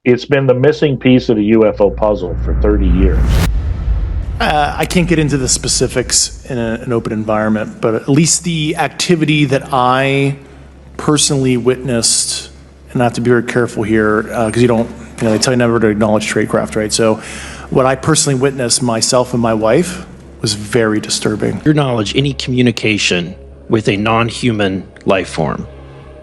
It's been the missing piece of the UFO puzzle for 30 years. I can't get into the specifics in an open environment, but at least the activity that I personally witnessed, and I have to be very careful here because they tell you never to acknowledge tradecraft, right? So what I personally witnessed myself and my wife was very disturbing. Your knowledge, any communication with a non-human life form.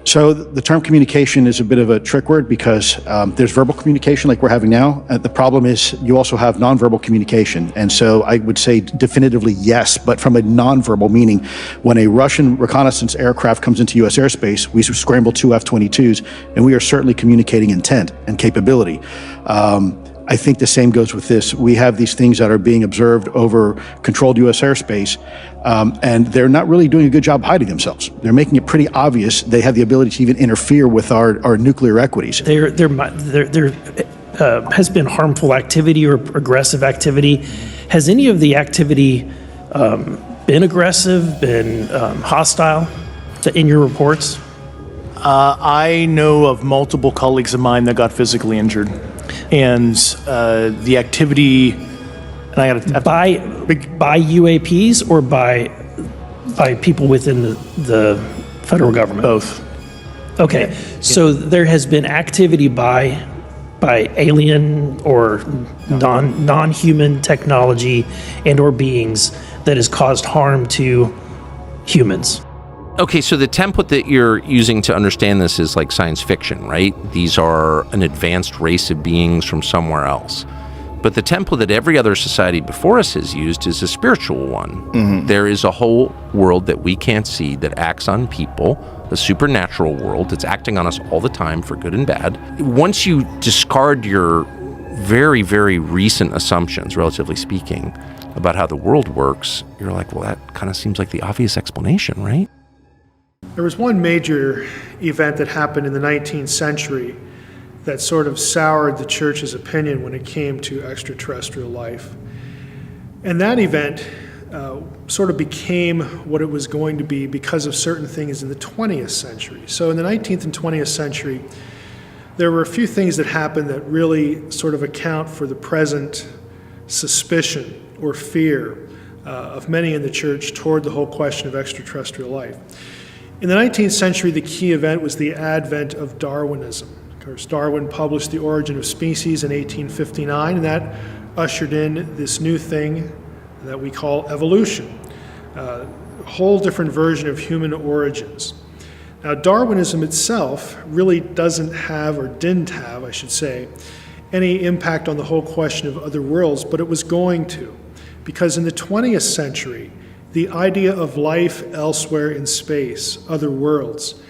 So the term communication is a bit of a trick word because there's verbal communication like we're having now. The problem is you also have nonverbal communication. And so I would say definitively yes, but from a nonverbal meaning, when a Russian reconnaissance aircraft comes into U.S. airspace, we scramble 2 F-22s, and we are certainly communicating intent and capability. I think the same goes with this. We have these things that are being observed over controlled U.S. airspace, and they're not really doing a good job hiding themselves. They're making it pretty obvious they have the ability to even interfere with our nuclear equities. There has been harmful activity or aggressive activity. Has any of the activity been aggressive, been hostile in your reports? I know of multiple colleagues of mine that got physically injured. And the activity, and I got to by UAPs or by people within the federal government? Both. Okay, so there has been activity by alien or non-human technology and or beings that has caused harm to humans. Okay, so the template that you're using to understand this is like science fiction, right? These are an advanced race of beings from somewhere else. But the template that every other society before us has used is a spiritual one. Mm-hmm. There is a whole world that we can't see that acts on people, a supernatural world that's acting on us all the time for good and bad. Once you discard your very, very recent assumptions, relatively speaking, about how the world works, you're like, well, that kind of seems like the obvious explanation, right? There was one major event that happened in the 19th century that sort of soured the church's opinion when it came to extraterrestrial life. And that event sort of became what it was going to be because of certain things in the 20th century. So in the 19th and 20th century, there were a few things that happened that really sort of account for the present suspicion or fear of many in the church toward the whole question of extraterrestrial life. In the 19th century, the key event was the advent of Darwinism. Of course, Darwin published The Origin of Species in 1859, and that ushered in this new thing that we call evolution, a whole different version of human origins. Now, Darwinism itself really doesn't have, or didn't have, I should say, any impact on the whole question of other worlds, but it was going to, because in the 20th century, the idea of life elsewhere in space, other worlds,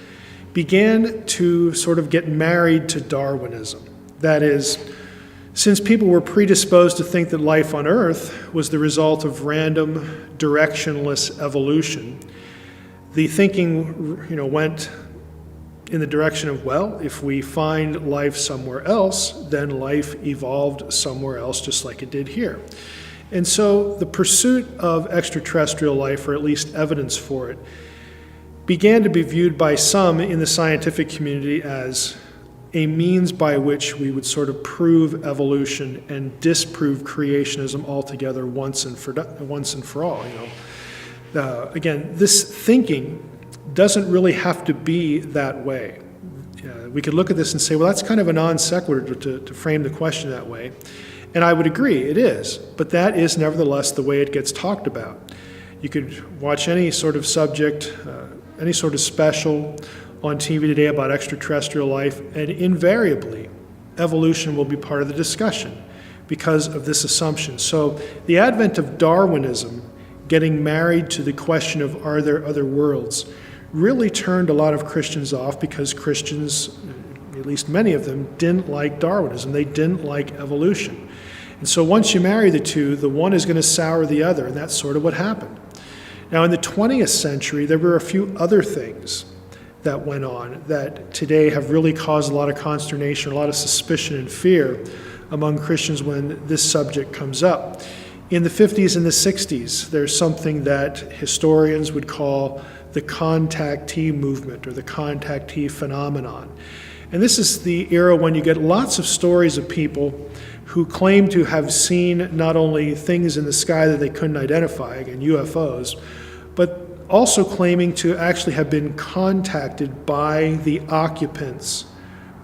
began to sort of get married to Darwinism. That is, since people were predisposed to think that life on Earth was the result of random, directionless evolution, the thinking, went in the direction of, well, if we find life somewhere else, then life evolved somewhere else just like it did here. And so the pursuit of extraterrestrial life, or at least evidence for it, began to be viewed by some in the scientific community as a means by which we would sort of prove evolution and disprove creationism altogether once and for all. Again, this thinking doesn't really have to be that way. We could look at this and say, well, that's kind of a non sequitur to frame the question that way. And I would agree, it is, but that is nevertheless the way it gets talked about. You could watch any sort of subject, any sort of special on TV today about extraterrestrial life, and invariably, evolution will be part of the discussion because of this assumption. So the advent of Darwinism getting married to the question of are there other worlds really turned a lot of Christians off, because Christians, at least many of them, didn't like Darwinism. They didn't like evolution. And so once you marry the two, the one is going to sour the other, and that's sort of what happened. Now, in the 20th century, there were a few other things that went on that today have really caused a lot of consternation, a lot of suspicion and fear among Christians when this subject comes up. In the 50s and the 60s, there's something that historians would call the Contactee movement, or the Contactee phenomenon. And this is the era when you get lots of stories of people who claim to have seen not only things in the sky that they couldn't identify, again, UFOs, but also claiming to actually have been contacted by the occupants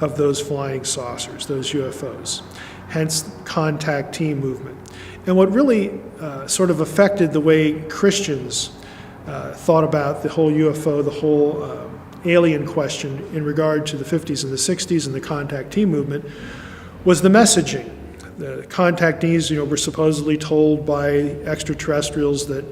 of those flying saucers, those UFOs, hence Contactee movement. And what really sort of affected the way Christians thought about the whole UFO, the whole alien question in regard to the 50s and the 60s and the Contactee movement was the messaging. The contactees, were supposedly told by extraterrestrials that,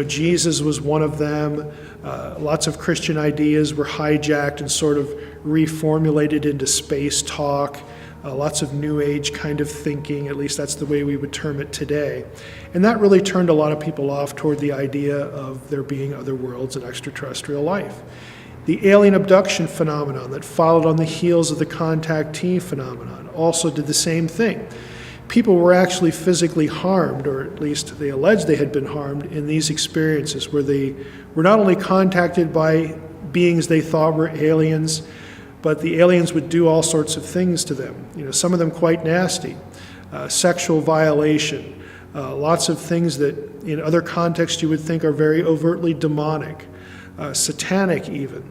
Jesus was one of them. Lots of Christian ideas were hijacked and sort of reformulated into space talk. Lots of New Age kind of thinking, at least that's the way we would term it today. And that really turned a lot of people off toward the idea of there being other worlds and extraterrestrial life. The alien abduction phenomenon that followed on the heels of the Contactee phenomenon also did the same thing. People were actually physically harmed, or at least they alleged they had been harmed in these experiences where they were not only contacted by beings they thought were aliens, but the aliens would do all sorts of things to them. Some of them quite nasty, sexual violation, lots of things that in other contexts you would think are very overtly demonic, satanic even.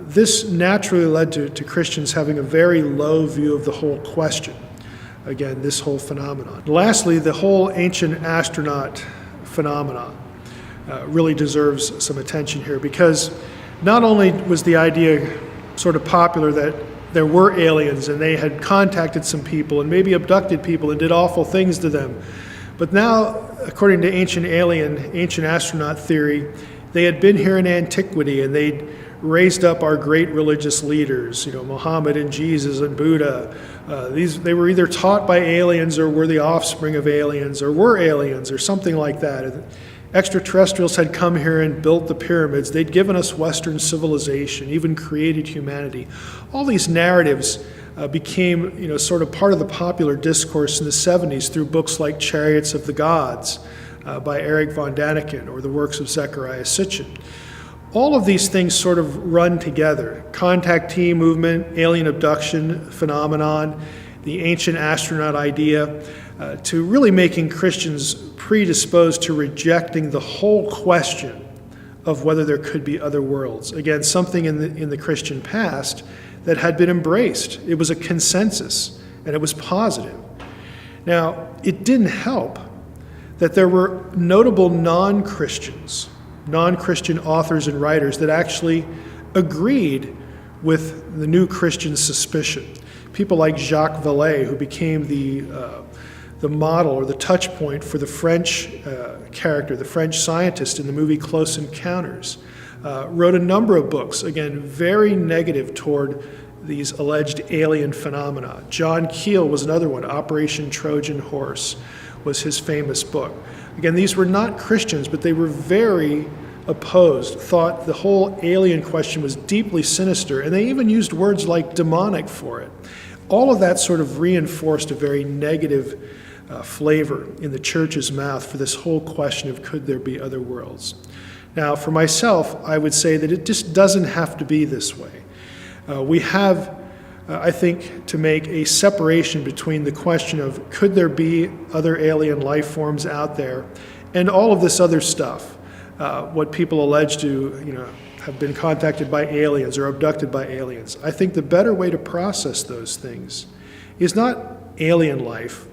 This naturally led to Christians having a very low view of the whole question. Again, this whole phenomenon. Lastly, the whole ancient astronaut phenomenon really deserves some attention here, because not only was the idea sort of popular that there were aliens and they had contacted some people and maybe abducted people and did awful things to them, but now, according to ancient astronaut theory, they had been here in antiquity and they'd raised up our great religious leaders, Muhammad and Jesus and Buddha. They were either taught by aliens or were the offspring of aliens or were aliens or something like that. Extraterrestrials had come here and built the pyramids. They'd given us Western civilization, even created humanity. All these narratives became, sort of part of the popular discourse in the 70s through books like Chariots of the Gods by Eric von Daniken or the works of Zecharia Sitchin. All of these things sort of run together. Contactee movement, alien abduction phenomenon, the ancient astronaut idea, to really making Christians predisposed to rejecting the whole question of whether there could be other worlds. Again, something in the Christian past that had been embraced. It was a consensus, and it was positive. Now, it didn't help that there were notable non-Christian authors and writers that actually agreed with the new Christian suspicion. People like Jacques Vallée, who became the model or the touch point for the French character, the French scientist in the movie Close Encounters, wrote a number of books, again, very negative toward these alleged alien phenomena. John Keel was another one. Operation Trojan Horse was his famous book. Again, these were not Christians, but they were very opposed, thought the whole alien question was deeply sinister, and they even used words like demonic for it. All of that sort of reinforced a very negative flavor in the church's mouth for this whole question of could there be other worlds. Now, for myself, I would say that it just doesn't have to be this way. We have, I think, to make a separation between the question of could there be other alien life forms out there and all of this other stuff, what people allege to, have been contacted by aliens or abducted by aliens. I think the better way to process those things is not alien life,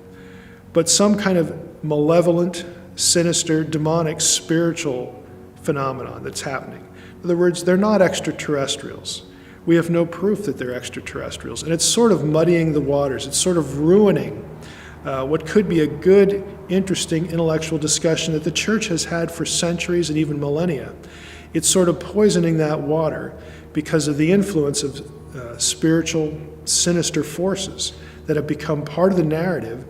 but some kind of malevolent, sinister, demonic, spiritual phenomenon that's happening. In other words, they're not extraterrestrials. We have no proof that they're extraterrestrials. And it's sort of muddying the waters. It's sort of ruining what could be a good, interesting intellectual discussion that the church has had for centuries and even millennia. It's sort of poisoning that water because of the influence of spiritual, sinister forces that have become part of the narrative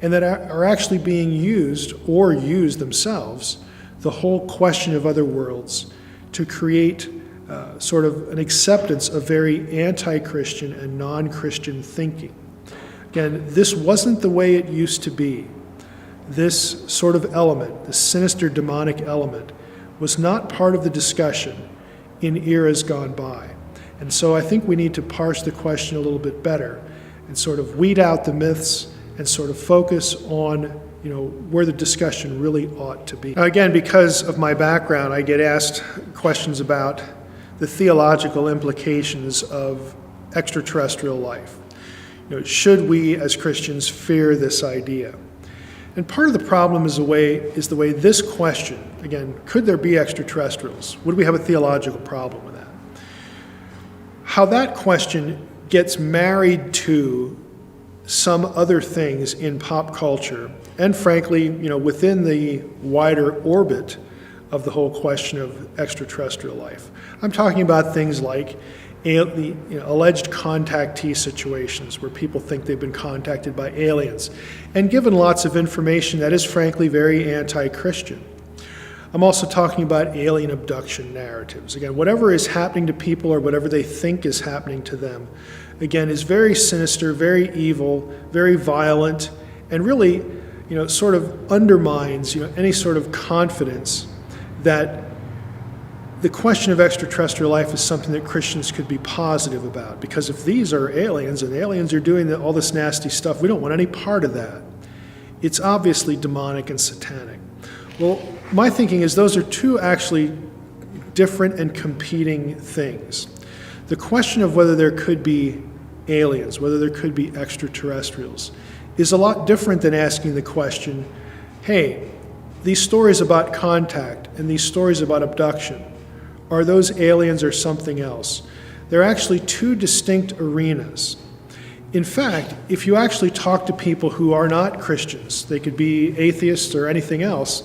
and that are actually being used or use themselves the whole question of other worlds to create sort of an acceptance of very anti-Christian and non-Christian thinking. Again, this wasn't the way it used to be. This sort of element, this sinister demonic element, was not part of the discussion in eras gone by. And so I think we need to parse the question a little bit better and sort of weed out the myths and sort of focus on where the discussion really ought to be. Now, again, because of my background, I get asked questions about the theological implications of extraterrestrial life. Should we as Christians fear this idea? And part of the problem is the way this question, again, could there be extraterrestrials? Would we have a theological problem with that? How that question gets married to some other things in pop culture, and frankly, within the wider orbit of the whole question of extraterrestrial life. I'm talking about things like the alleged contactee situations where people think they've been contacted by aliens and given lots of information that is frankly very anti-Christian. I'm also talking about alien abduction narratives. Again, whatever is happening to people or whatever they think is happening to them, again, is very sinister, very evil, very violent, and really, sort of undermines, any sort of confidence that the question of extraterrestrial life is something that Christians could be positive about. Because if these are aliens and aliens are doing all this nasty stuff, we don't want any part of that. It's obviously demonic and satanic. Well, my thinking is those are two actually different and competing things. The question of whether there could be aliens, whether there could be extraterrestrials, is a lot different than asking the question, hey, these stories about contact and these stories about abduction, are those aliens or something else? They're actually two distinct arenas. In fact, if you actually talk to people who are not Christians, they could be atheists or anything else,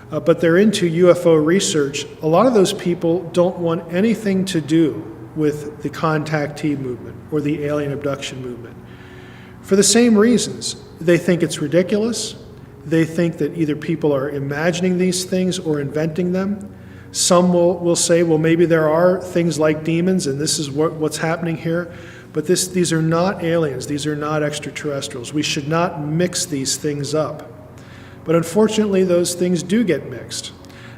but they're into UFO research, a lot of those people don't want anything to do with the contactee movement or the alien abduction movement. For the same reasons, they think it's ridiculous. They think that either people are imagining these things or inventing them. Some will say, well, maybe there are things like demons and this is what's happening here, but these are not aliens. These are not extraterrestrials. We should not mix these things up. But unfortunately, those things do get mixed.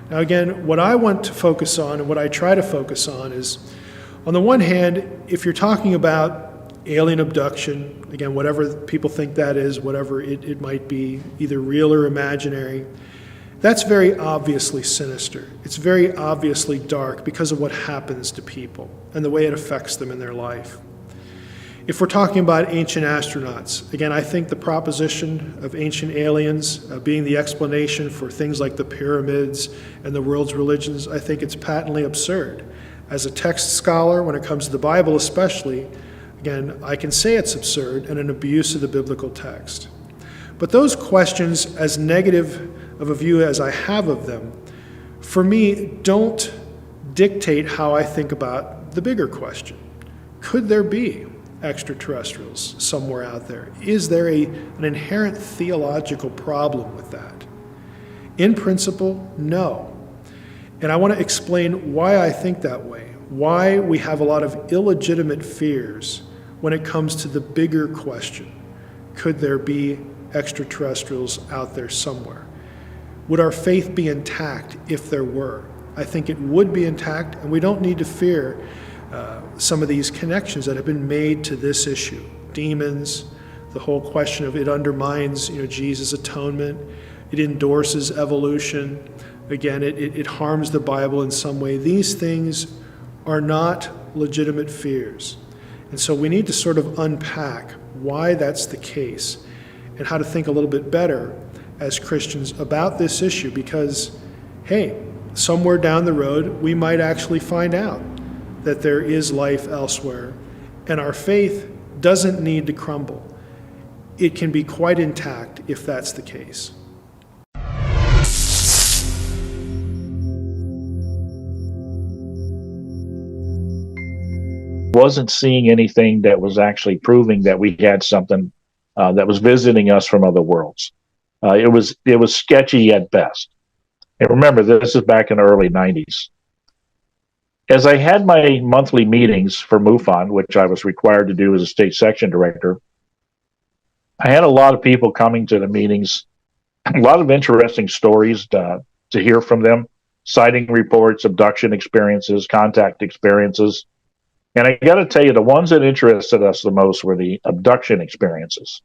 Now again, what I want to focus on and what I try to focus on is, on the one hand, if you're talking about alien abduction, again, whatever people think that is, whatever it might be, either real or imaginary, that's very obviously sinister. It's very obviously dark because of what happens to people and the way it affects them in their life. If we're talking about ancient astronauts, again, I think the proposition of ancient aliens being the explanation for things like the pyramids and the world's religions, I think it's patently absurd. As a text scholar, when it comes to the Bible especially, again, I can say it's absurd and an abuse of the biblical text. But those questions, as negative of a view as I have of them, for me, don't dictate how I think about the bigger question. Could there be extraterrestrials somewhere out there? Is there an inherent theological problem with that? In principle, no. And I want to explain why I think that way, why we have a lot of illegitimate fears when it comes to the bigger question. Could there be extraterrestrials out there somewhere? Would our faith be intact if there were? I think it would be intact, and we don't need to fear some of these connections that have been made to this issue. Demons, the whole question of it undermines Jesus' atonement, it endorses evolution, again, it harms the Bible in some way. These things are not legitimate fears. And so we need to sort of unpack why that's the case and how to think a little bit better as Christians about this issue, because, hey, somewhere down the road, we might actually find out that there is life elsewhere, and our faith doesn't need to crumble. It can be quite intact if that's the case. Wasn't seeing anything that was actually proving that we had something that was visiting us from other worlds. It was sketchy at best. And remember, this is back in the early 90s. As I had my monthly meetings for MUFON, which I was required to do as a state section director, I had a lot of people coming to the meetings, a lot of interesting stories to hear from them, sighting reports, abduction experiences, contact experiences. And I got to tell you, the ones that interested us the most were the abduction experiences.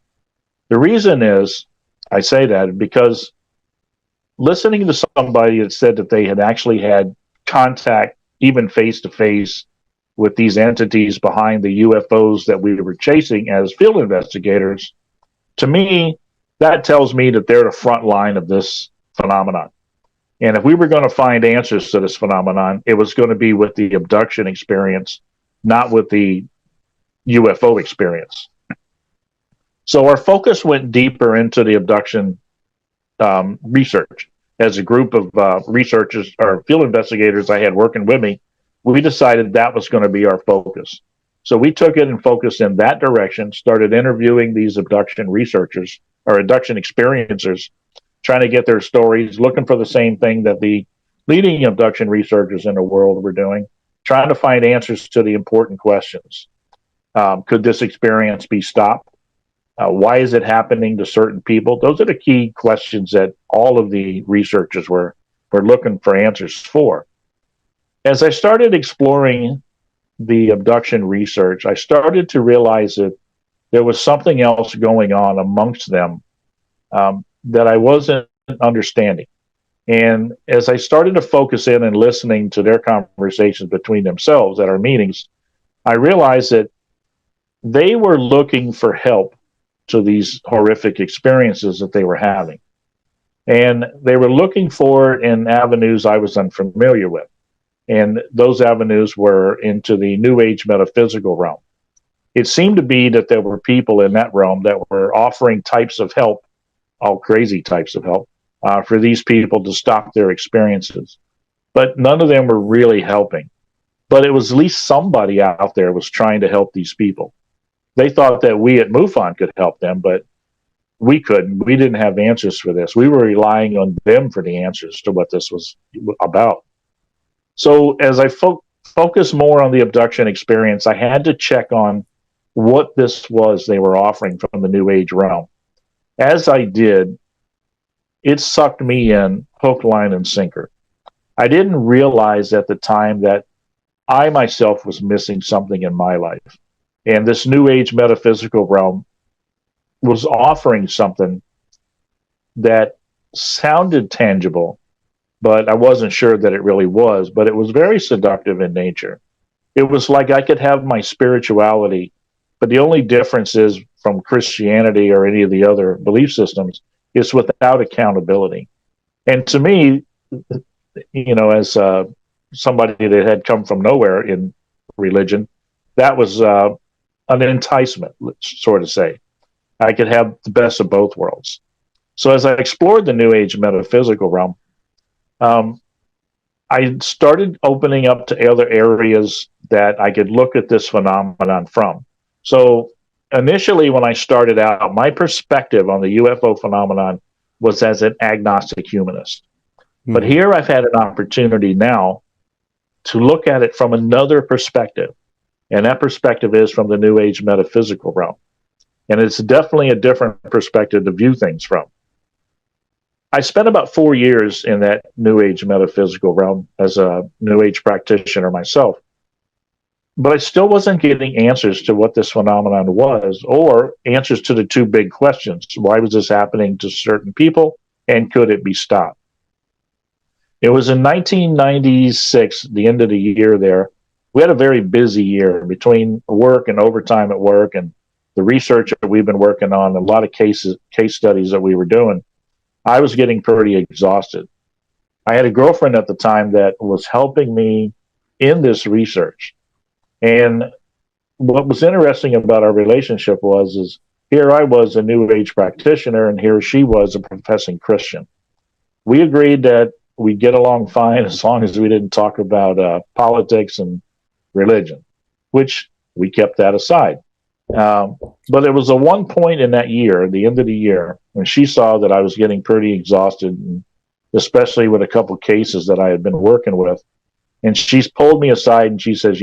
The reason is, I say that because listening to somebody that said that they had actually had contact, even face to face, with these entities behind the UFOs that we were chasing as field investigators, to me, that tells me that they're the front line of this phenomenon. And if we were going to find answers to this phenomenon, it was going to be with the abduction experience, not with the UFO experience. So our focus went deeper into the abduction research. As a group of researchers or field investigators I had working with me, we decided that was going to be our focus. So we took it and focused in that direction, started interviewing these abduction researchers or abduction experiencers, trying to get their stories, looking for the same thing that the leading abduction researchers in the world were doing, trying to find answers to the important questions. Could this experience be stopped? Why is it happening to certain people? Those are the key questions that all of the researchers were looking for answers for. As I started exploring the abduction research, I started to realize that there was something else going on amongst them that I wasn't understanding. And as I started to focus in and listening to their conversations between themselves at our meetings, I realized that they were looking for help to these horrific experiences that they were having. And they were looking for it in avenues I was unfamiliar with. And those avenues were into the New Age metaphysical realm. It seemed to be that there were people in that realm that were offering types of help, all crazy types of help, for these people to stop their experiences. But none of them were really helping. But it was at least somebody out there was trying to help these people. They thought that we at MUFON could help them, but we couldn't. We didn't have answers for this. We were relying on them for the answers to what this was about. So as I focused more on the abduction experience, I had to check on what this was they were offering from the New Age realm. As I did, it sucked me in hook, line, and sinker. I didn't realize at the time that I myself was missing something in my life. And this New Age metaphysical realm was offering something that sounded tangible, but I wasn't sure that it really was. But it was very seductive in nature. It was like I could have my spirituality, but the only difference is from Christianity or any of the other belief systems is without accountability. And to me, as somebody that had come from nowhere in religion, that was an enticement, let's sort of say. I could have the best of both worlds. So as I explored the New Age metaphysical realm, I started opening up to other areas that I could look at this phenomenon from. So initially, when I started out, my perspective on the UFO phenomenon was as an agnostic humanist. Mm-hmm. But here I've had an opportunity now to look at it from another perspective. And that perspective is from the New Age metaphysical realm. And it's definitely a different perspective to view things from. I spent about 4 years in that New Age metaphysical realm as a New Age practitioner myself. But I still wasn't getting answers to what this phenomenon was, or answers to the two big questions. Why was this happening to certain people, and could it be stopped? It was in 1996, the end of the year there. We had a very busy year between work and overtime at work and the research that we've been working on, a lot of case studies that we were doing. I was getting pretty exhausted. I had a girlfriend at the time that was helping me in this research. And what was interesting about our relationship is here I was a New Age practitioner, and here she was a professing Christian. We agreed that we'd get along fine as long as we didn't talk about politics and religion, which we kept that aside. But it was a one point in that year, the end of the year, when she saw that I was getting pretty exhausted, and especially with a couple cases that I had been working with. And she's pulled me aside and she says,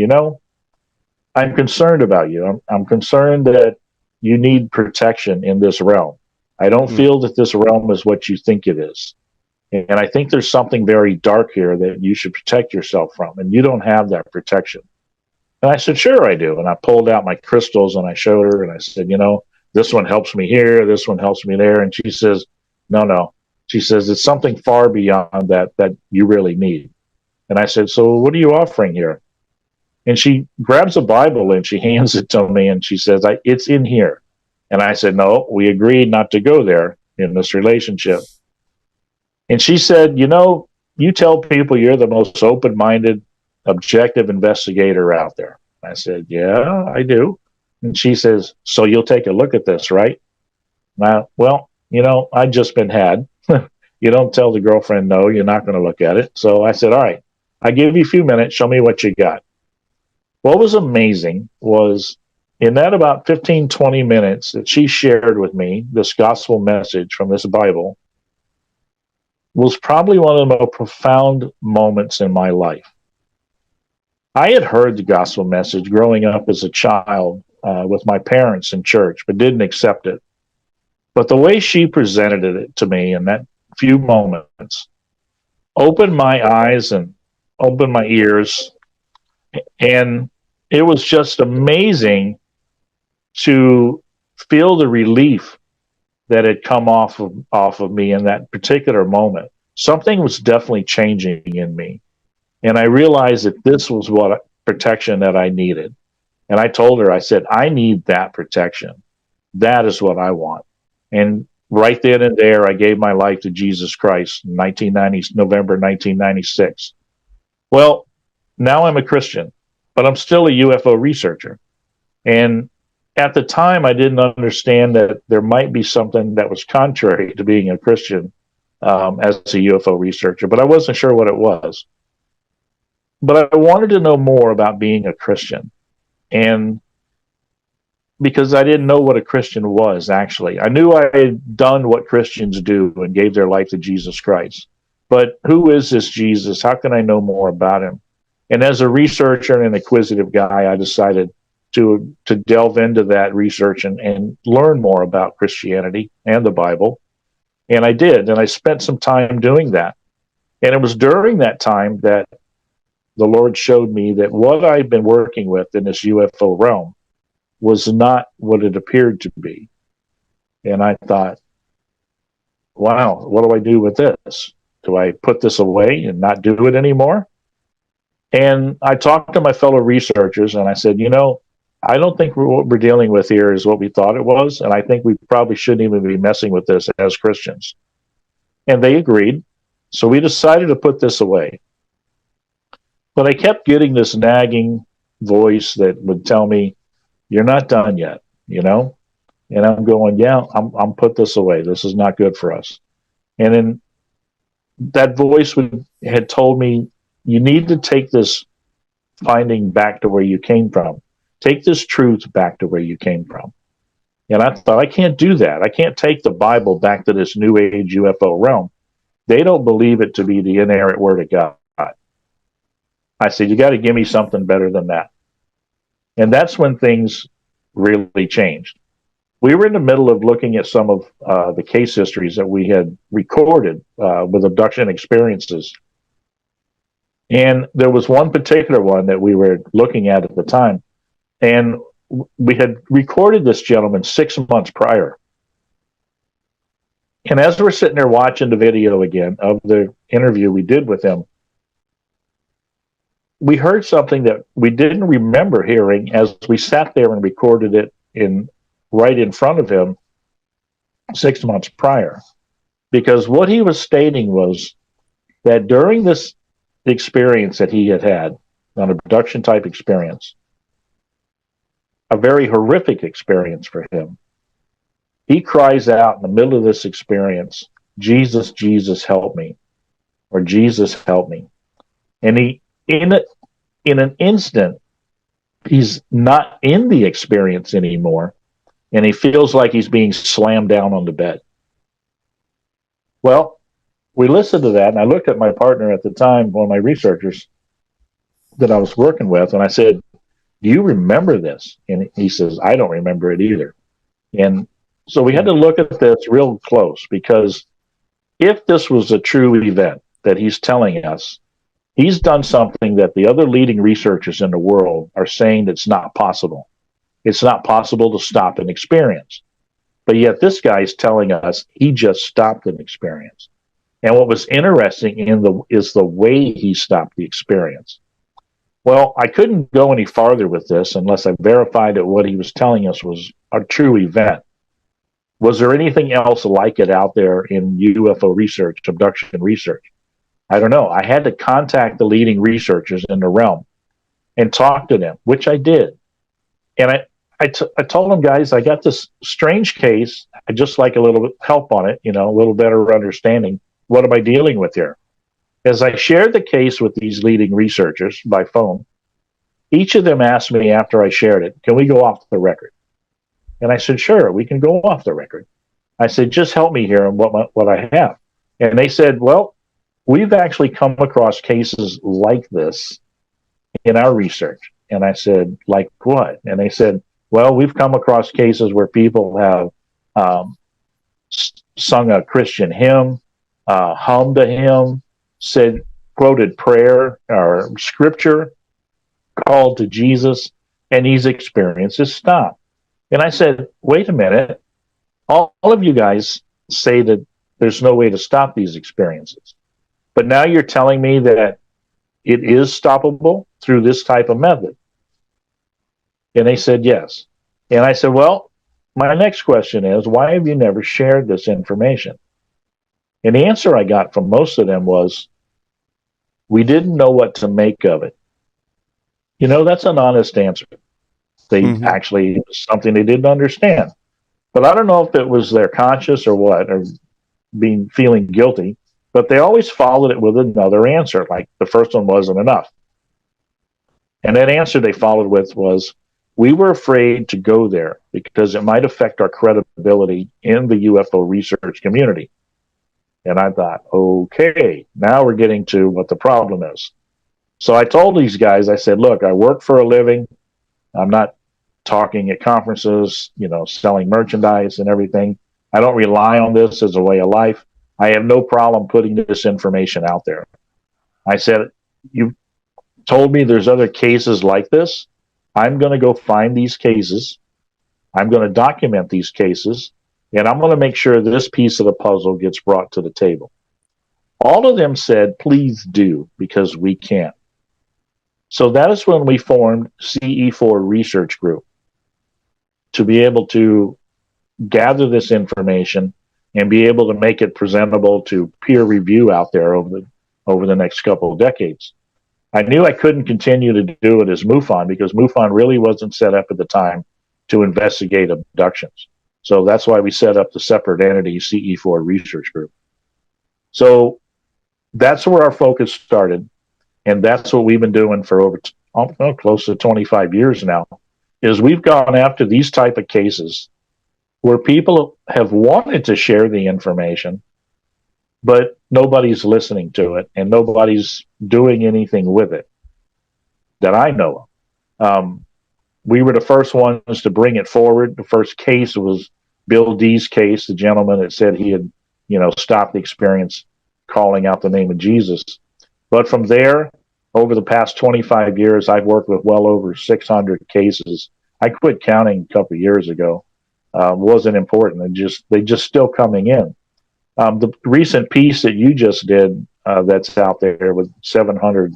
I'm concerned about you. I'm concerned that you need protection in this realm. I don't feel that this realm is what you think it is. And I think there's something very dark here that you should protect yourself from, and you don't have that protection. And I said, sure, I do. And I pulled out my crystals and I showed her and I said, this one helps me here, this one helps me there. And she says, no, no. She says, it's something far beyond that you really need. And I said, so what are you offering here? And she grabs a Bible and she hands it to me and she says, it's in here. And I said, no, we agreed not to go there in this relationship. And she said, you tell people you're the most open-minded, objective investigator out there. I said, yeah, I do. And she says, so you'll take a look at this, right? Well, I'd just been had. You don't tell the girlfriend, no, you're not going to look at it. So I said, all right, I give you a few minutes. Show me what you got. What was amazing was in that about 15, 20 minutes that she shared with me, this gospel message from this Bible was probably one of the most profound moments in my life. I had heard the gospel message growing up as a child with my parents in church, but didn't accept it. But the way she presented it to me in that few moments opened my eyes and opened my ears. And it was just amazing to feel the relief that had come off of me in that particular moment. Something was definitely changing in me. And I realized that this was what protection that I needed. And I told her, I said, I need that protection. That is what I want. And right then and there, I gave my life to Jesus Christ in November 1996. Well, now I'm a Christian, but I'm still a UFO researcher. And at the time, I didn't understand that there might be something that was contrary to being a Christian as a UFO researcher, but I wasn't sure what it was. But I wanted to know more about being a Christian. And because I didn't know what a Christian was, actually. I knew I had done what Christians do and gave their life to Jesus Christ. But who is this Jesus? How can I know more about him? And as a researcher and an inquisitive guy, I decided to delve into that research and learn more about Christianity and the Bible. And I did, and I spent some time doing that. And it was during that time that the Lord showed me that what I've been working with in this UFO realm was not what it appeared to be. And I thought, wow, what do I do with this? Do I put this away and not do it anymore? And I talked to my fellow researchers and I said, I don't think what we're dealing with here is what we thought it was. And I think we probably shouldn't even be messing with this as Christians. And they agreed. So we decided to put this away. But I kept getting this nagging voice that would tell me, you're not done yet, And I'm going, yeah, I'm put this away. This is not good for us. And then that voice had told me, you need to take this finding back to where you came from. Take this truth back to where you came from. And I thought, I can't do that. I can't take the Bible back to this New Age UFO realm. They don't believe it to be the inerrant word of God. I said, you got to give me something better than that. And that's when things really changed. We were in the middle of looking at some of the case histories that we had recorded with abduction experiences. And there was one particular one that we were looking at the time. And we had recorded this gentleman 6 months prior. And as we're sitting there watching the video again of the interview we did with him, we heard something that we didn't remember hearing as we sat there and recorded it right in front of him 6 months prior. Because what he was stating was that during this experience that he had, an abduction type experience, a very horrific experience for him, he cries out in the middle of this experience, Jesus, Jesus, help me, or Jesus, help me. And he, in an instant, he's not in the experience anymore, and he feels like he's being slammed down on the bed. Well, we listened to that, and I looked at my partner at the time, one of my researchers that I was working with, and I said, do you remember this? And he says, I don't remember it either. And so we had to look at this real close, because if this was a true event that he's telling us, He's done something that the other leading researchers in the world are saying that's not possible. It's not possible to stop an experience. But yet this guy's telling us he just stopped an experience. And what was interesting is the way he stopped the experience. Well, I couldn't go any farther with this unless I verified that what he was telling us was a true event. Was there anything else like it out there in UFO research, abduction research? I don't know. I had to contact the leading researchers in the realm and talk to them, which I did. And I told them, guys, I got this strange case. I'd just like a little help on it, a little better understanding. What am I dealing with here? As I shared the case with these leading researchers by phone, each of them asked me after I shared it, can we go off the record? And I said, sure, we can go off the record. I said, just help me here on what I have. And they said, well, we've actually come across cases like this in our research. And I said, like what? And they said, well, we've come across cases where people have sung a Christian hymn, hummed a hymn, quoted prayer or scripture, called to Jesus, and these experiences stopped. And I said, wait a minute, all of you guys say that there's no way to stop these experiences. But now you're telling me that it is stoppable through this type of method. And they said yes. And I said, well, my next question is, why have you never shared this information? And the answer I got from most of them was, we didn't know what to make of it. That's an honest answer. They actually, something they didn't understand. But I don't know if it was their conscience or what, or feeling guilty, but they always followed it with another answer, like the first one wasn't enough. And that answer they followed with was, we were afraid to go there because it might affect our credibility in the UFO research community. And I thought, okay, now we're getting to what the problem is. So I told these guys, I said, look, I work for a living. I'm not talking at conferences, selling merchandise and everything. I don't rely on this as a way of life. I have no problem putting this information out there. I said, you told me there's other cases like this. I'm going to go find these cases. I'm going to document these cases, and I'm going to make sure this piece of the puzzle gets brought to the table. All of them said, please do, because we can't. So that is when we formed CE4 Research Group to be able to gather this information and be able to make it presentable to peer review out there over the next couple of decades. I knew I couldn't continue to do it as MUFON because MUFON really wasn't set up at the time to investigate abductions. So that's why we set up the separate entity, CE4 Research Group. So that's where our focus started. And that's what we've been doing for over close to 25 years now, is we've gone after these type of cases where people have wanted to share the information, but nobody's listening to it and nobody's doing anything with it that I know of. We were the first ones to bring it forward. The first case was Bill D's case, the gentleman that said he had, stopped the experience calling out the name of Jesus. But from there, over the past 25 years, I've worked with well over 600 cases. I quit counting a couple of years ago. Wasn't important. They just still coming in. The recent piece that you just did that's out there with 700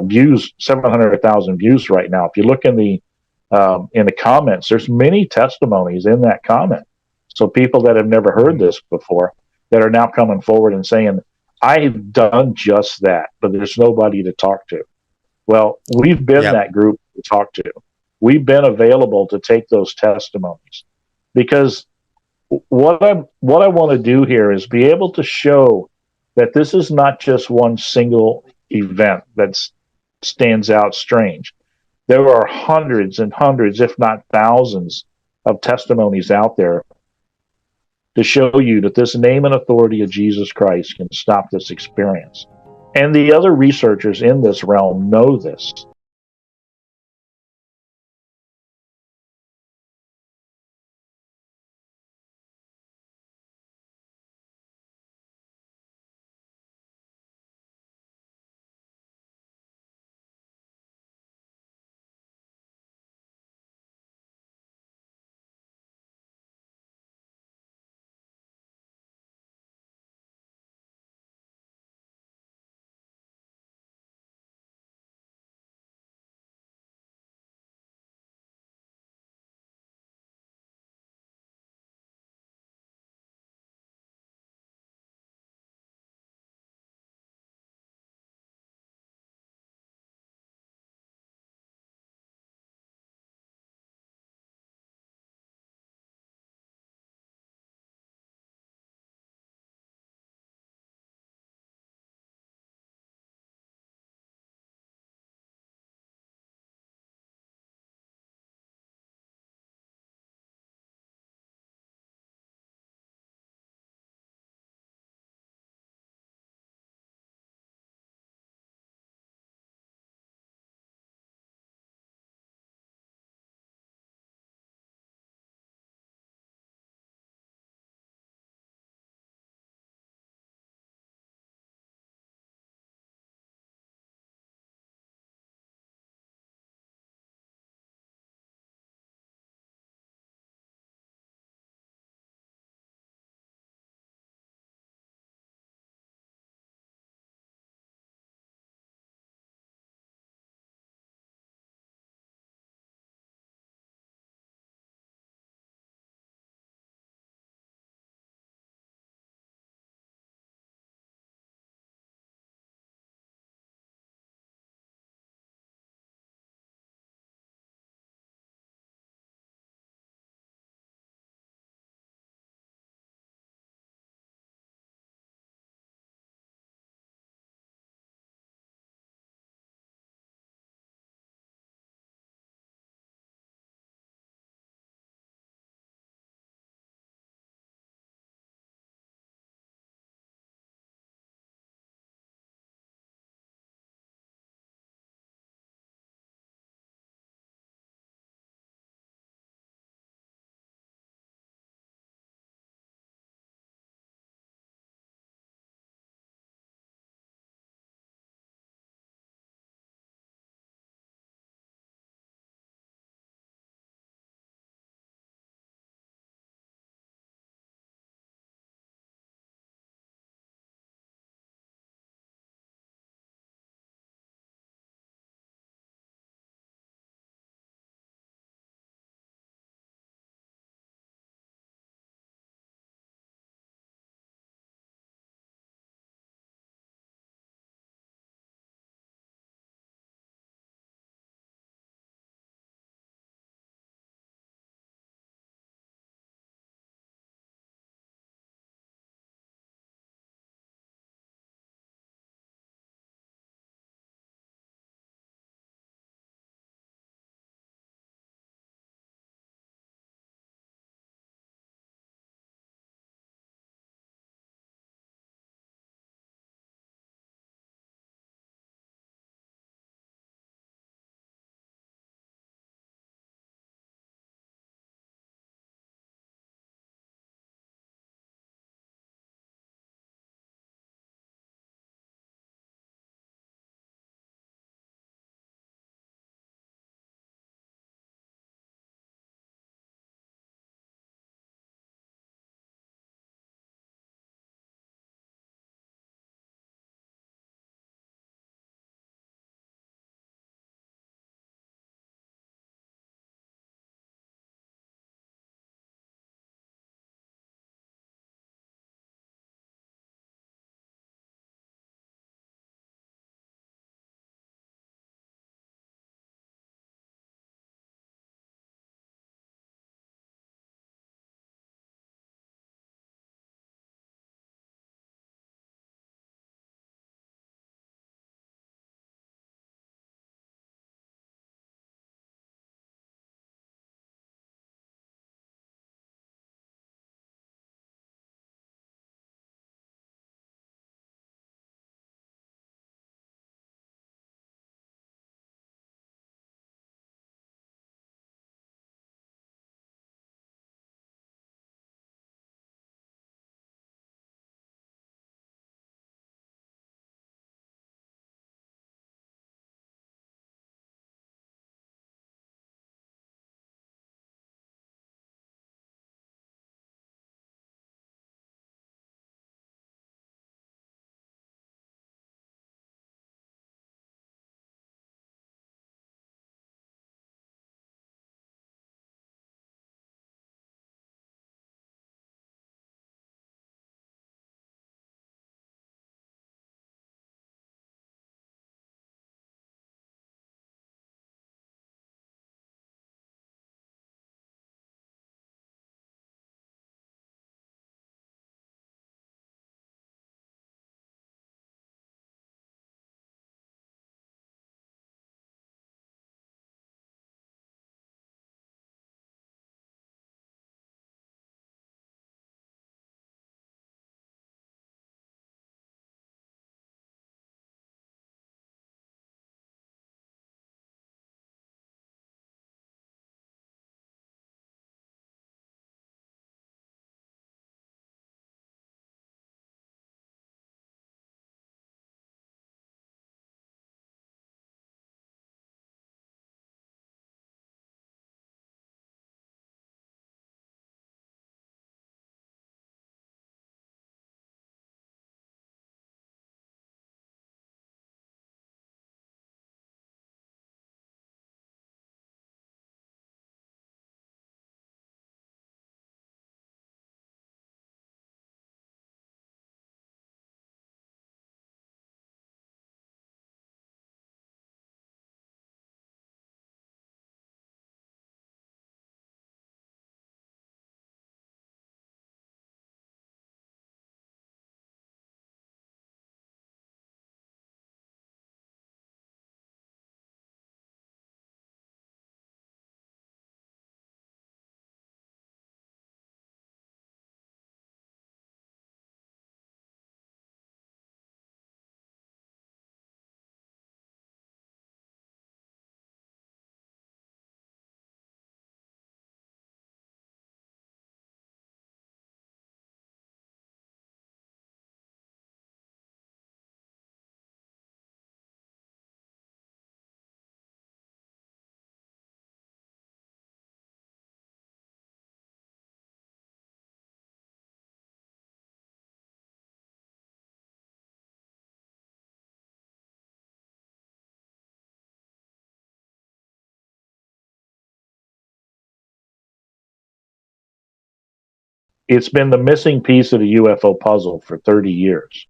views, 700,000 views right now. If you look in the comments, there's many testimonies in that comment. So people that have never heard this before that are now coming forward and saying, I've done just that, but there's nobody to talk to. Well, we've been that group to talk to. We've been available to take those testimonies because what I want to do here is be able to show that this is not just one single event that stands out strange. There are hundreds and hundreds, if not thousands, of testimonies out there to show you that this name and authority of Jesus Christ can stop this experience. And the other researchers in this realm know this. it's been the missing piece of the UFO puzzle for 30 years.